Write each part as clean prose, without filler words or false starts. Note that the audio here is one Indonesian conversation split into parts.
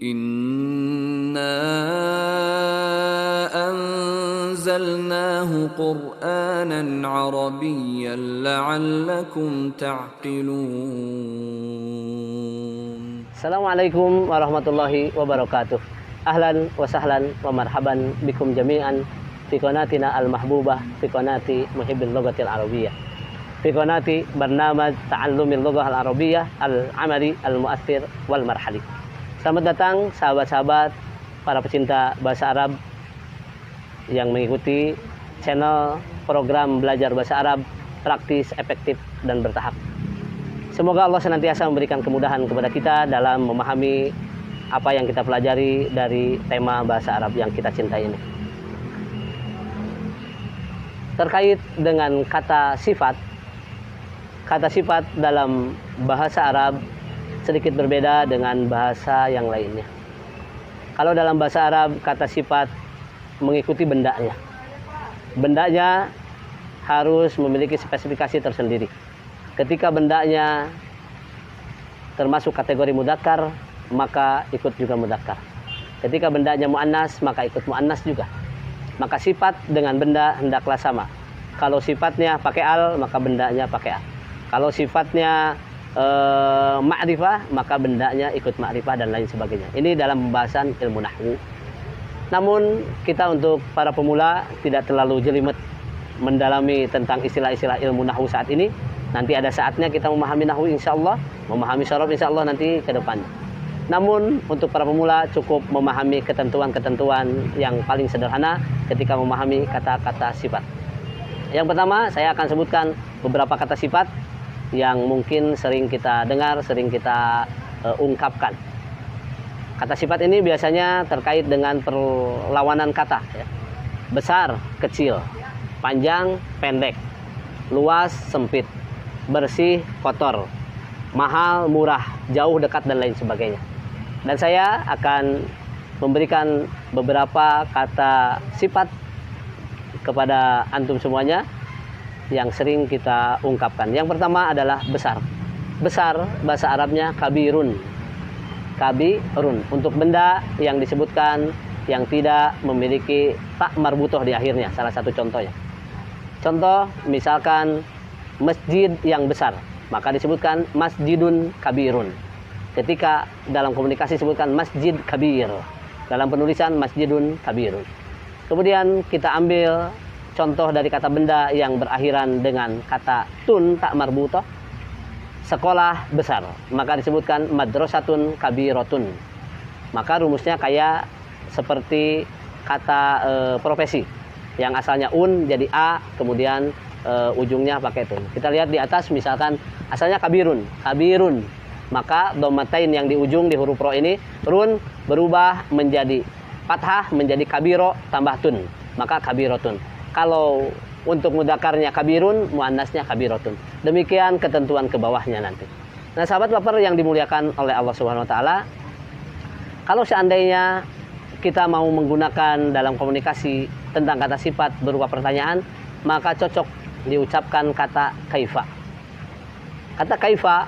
Inna anzalnahu Qur'anan Arabiyyan la'allakum ta'qilun. Assalamualaikum warahmatullahi wabarakatuh. Ahlan wa sahlan wa marhaban bikum jami'an fi qanatina al-mahbubah, fi qanati muhibbil lughatil arabiyyah, fi qanati barnamaj ta'allumil lughah al-arabiyyah al-amali al-mu'athir wal marhali. Selamat datang sahabat-sahabat para pecinta bahasa Arab yang mengikuti channel program belajar bahasa Arab praktis, efektif, dan bertahap. Semoga Allah senantiasa memberikan kemudahan kepada kita dalam memahami apa yang kita pelajari dari tema bahasa Arab yang kita cintai ini. Terkait dengan kata sifat dalam bahasa Arab sedikit berbeda dengan bahasa yang lainnya. Kalau dalam bahasa Arab, kata sifat mengikuti bendanya. Bendanya harus memiliki spesifikasi tersendiri. Ketika bendanya termasuk kategori mudzakkar, maka ikut juga mudzakkar. Ketika bendanya muannas, maka ikut muannas juga. Maka sifat dengan benda hendaklah sama. Kalau sifatnya pakai al, maka bendanya pakai al. Kalau sifatnya ma'rifah, maka bendanya ikut ma'rifah dan lain sebagainya. Ini dalam pembahasan ilmu nahwu. Namun kita untuk para pemula tidak terlalu jelimet mendalami tentang istilah-istilah ilmu nahwu saat ini. Nanti ada saatnya kita memahami nahwu insyaallah, memahami syaraf insyaallah nanti ke depannya. Namun untuk para pemula cukup memahami ketentuan-ketentuan yang paling sederhana ketika memahami kata-kata sifat. Yang pertama, saya akan sebutkan beberapa kata sifat yang mungkin sering kita dengar, sering kita ungkapkan. Kata sifat ini biasanya terkait dengan perlawanan kata, ya. Besar, kecil, panjang, pendek, luas, sempit, bersih, kotor, mahal, murah, jauh, dekat, dan lain sebagainya. Dan saya akan memberikan beberapa kata sifat kepada antum semuanya yang sering kita ungkapkan. Yang pertama adalah besar. Besar bahasa Arabnya kabirun. Kabirun untuk benda yang disebutkan yang tidak memiliki tak marbutoh di akhirnya. Salah satu contohnya. Contoh misalkan masjid yang besar, maka disebutkan masjidun kabirun. Ketika dalam komunikasi disebutkan masjid kabir, dalam penulisan masjidun kabirun. Kemudian kita ambil contoh dari kata benda yang berakhiran dengan kata tun tak marbutoh, sekolah besar, maka disebutkan madrasatun kabirotun. Maka rumusnya kayak seperti kata profesi yang asalnya un jadi a, kemudian ujungnya pakai tun. Kita lihat di atas misalkan asalnya kabirun, maka dhammatain yang di ujung di huruf ro ini run berubah menjadi fathah menjadi kabiro tambah tun, maka kabirotun. Kalau untuk mudzakarnya kabirun, muannasnya kabirotun. Demikian ketentuan ke bawahnya nanti. Nah, sahabat baper yang dimuliakan oleh Allah Subhanahu wa taala, kalau seandainya kita mau menggunakan dalam komunikasi tentang kata sifat berupa pertanyaan, maka cocok diucapkan kata kaifa. Kata kaifa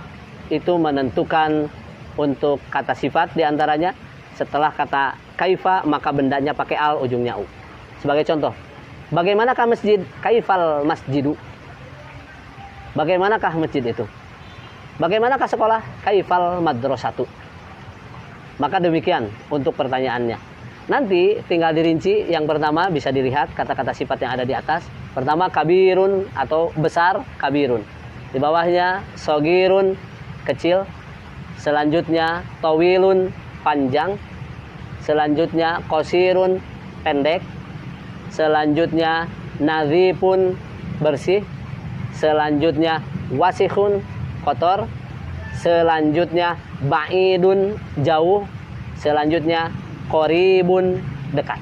itu menentukan untuk kata sifat diantaranya. Setelah kata kaifa, maka bendanya pakai al, ujungnya u. Sebagai contoh, bagaimanakah masjid? Kaifal masjidu. Bagaimanakah masjid itu? Bagaimanakah sekolah? Kaifal madrasatu. Maka demikian untuk pertanyaannya. Nanti tinggal dirinci. Yang pertama bisa dilihat kata-kata sifat yang ada di atas. Pertama kabirun atau besar, kabirun. Di bawahnya sogirun, kecil. Selanjutnya tawilun, panjang. Selanjutnya qasirun, pendek. Selanjutnya nadhifun, bersih. Selanjutnya wasikhun, kotor. Selanjutnya ba'idun, jauh. Selanjutnya qoribun, dekat.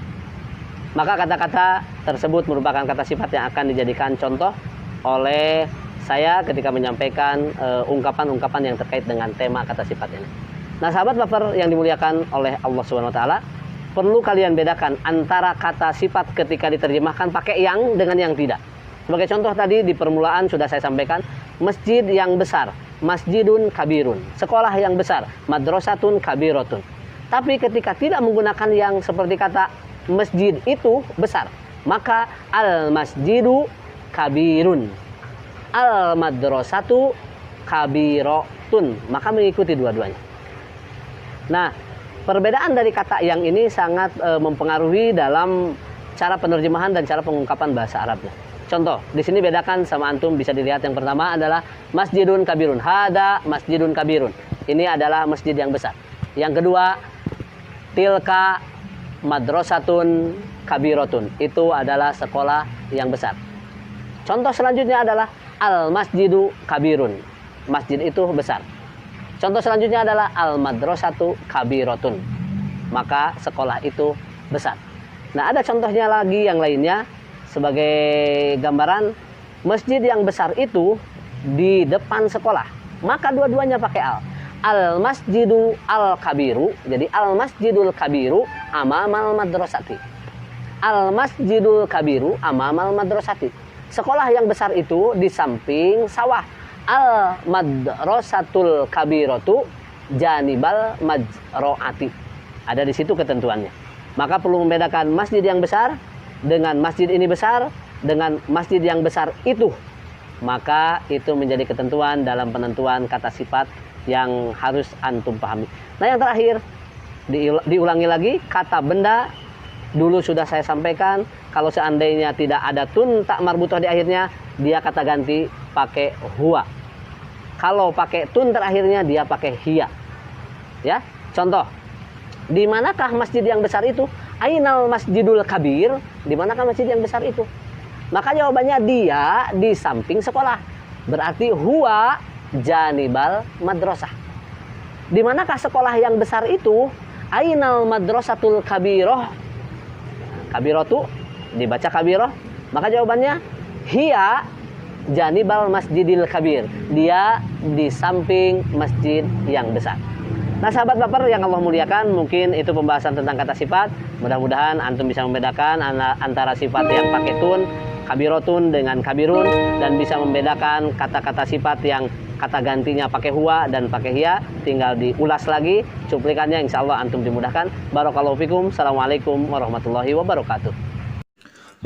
Maka kata-kata tersebut merupakan kata sifat yang akan dijadikan contoh oleh saya ketika menyampaikan ungkapan-ungkapan yang terkait dengan tema kata sifat ini. Nah, sahabat baper yang dimuliakan oleh Allah Subhanahu wa taala, perlu kalian bedakan antara kata sifat ketika diterjemahkan pakai yang dengan yang tidak. Sebagai contoh tadi di permulaan sudah saya sampaikan, masjid yang besar, masjidun kabirun. Sekolah yang besar, madrasatun kabirotun. Tapi ketika tidak menggunakan yang seperti kata masjid itu besar, maka al masjidu kabirun, al madrasatu kabirotun, maka mengikuti dua-duanya. Nah, perbedaan dari kata yang ini sangat mempengaruhi dalam cara penerjemahan dan cara pengungkapan bahasa Arabnya. Contoh, di sini bedakan sama antum bisa dilihat. Yang pertama adalah masjidun kabirun. Hada masjidun kabirun. Ini adalah masjid yang besar. Yang kedua, tilka madrasatun kabirotun. Itu adalah sekolah yang besar. Contoh selanjutnya adalah al masjidu kabirun. Masjid itu besar. Contoh selanjutnya adalah al madrasatu kabirotun. Maka sekolah itu besar. Nah, ada contohnya lagi yang lainnya sebagai gambaran, masjid yang besar itu di depan sekolah. Maka dua-duanya pakai al. Al masjidu al kabiru, jadi al masjidul kabiru amamal madrasati. Al masjidul kabiru amamal madrasati. Sekolah yang besar itu di samping sawah. Al madrasatul kabiratu janibal majroati. Ada di situ ketentuannya. Maka perlu membedakan masjid yang besar dengan masjid ini besar dengan masjid yang besar itu. Maka itu menjadi ketentuan dalam penentuan kata sifat yang harus antum pahami. Nah, yang terakhir diulangi lagi, kata benda dulu sudah saya sampaikan, kalau seandainya tidak ada tun tak marbutah di akhirnya, dia kata ganti pakai huwa. Kalau pakai tun terakhirnya dia pakai hiya. Ya, contoh, di manakah masjid yang besar itu? Ainal masjidul kabir, di manakah masjid yang besar itu? Maka jawabannya dia di samping sekolah. Berarti huwa janibal madrasah. Di manakah sekolah yang besar itu? Ainal madrasatul kabiroh. Kabirotu dibaca kabiroh. Maka jawabannya hiya janibal masjidil kabir. Dia di samping masjid yang besar. Nah, sahabat baper yang Allah muliakan, mungkin itu pembahasan tentang kata sifat. Mudah-mudahan antum bisa membedakan antara sifat yang pakai tun, kabirotun dengan kabirun, dan bisa membedakan kata-kata sifat yang kata gantinya pakai huwa dan pakai hiya. Tinggal diulas lagi cuplikannya, insya Allah antum dimudahkan. Barakallahu fikum. Assalamualaikum warahmatullahi wabarakatuh.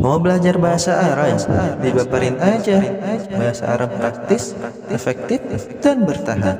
Mau belajar bahasa Arab? Dibaperin aja. Bahasa Arab praktis, efektif, dan bertahan.